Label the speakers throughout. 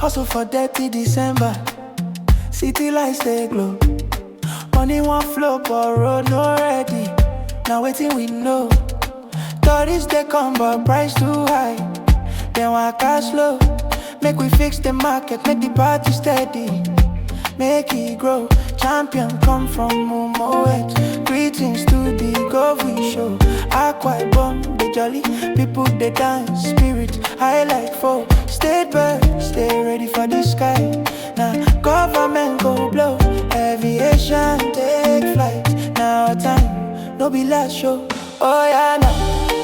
Speaker 1: Hustle for Detty December. City lights they glow. Money won't flow, but road no ready. Now wetin we know. Tourists they come, but price too high. Then waka slow. Make we fix the market, make the party steady. Make it grow. Champion come from Umohette. Greetings to the Gov Eno. Akwa Ibom, they jolly. People they dance, spirit high like foe. Stay back, stay ready for the sky. Now government go blow. Aviation take flight. Now our time, no be last show. Oh yeah, now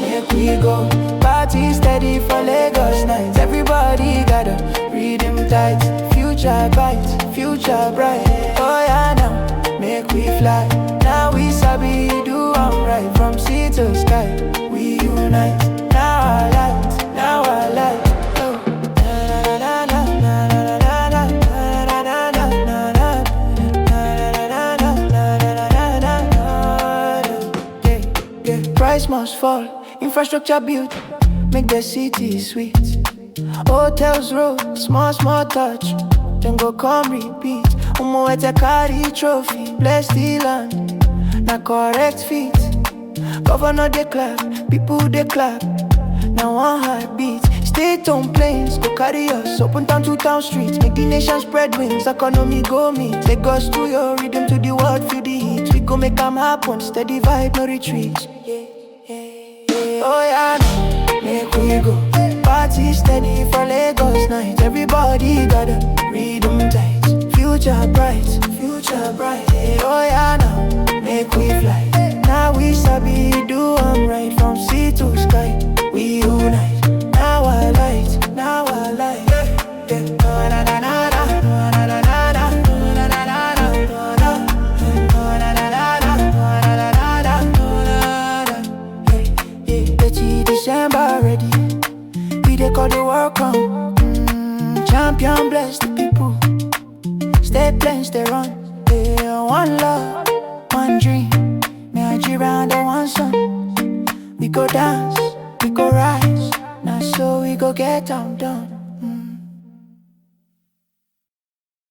Speaker 1: make we go. Party steady for Lagos nights. Everybody gotta read them tight. Future bright, future bright. Oh yeah, now make we fly. Now we sabi do I'm right. From sea to sky, we unite. Now I light, now I light. Price must fall, infrastructure built, make the city sweet. Hotels roll, small touch, then go come repeat. Umohette carry trophy, bless the land, na correct feet. Governor they clap, people they clap, now one heartbeat. State on planes, go carry us, open town to town streets. Make the nation spread wings, economy go meet. Lagos to your rhythm to the world, feel the heat. We go make them happen, steady vibe, no retreat. Oh yeah, now make we go. Party steady for Lagos night. Everybody gotta read them tight. Future bright, future bright. Oh yeah, now make we fly. Now we sabi do I'm right. From sea to sky, we unite. Now I light, now I light. Detty December ready. We they call the world come. Champion bless the people. Stay plain, stay run. One love, one dream. Nigerian, the one song. We go dance, we go rise. Now so we go get down done.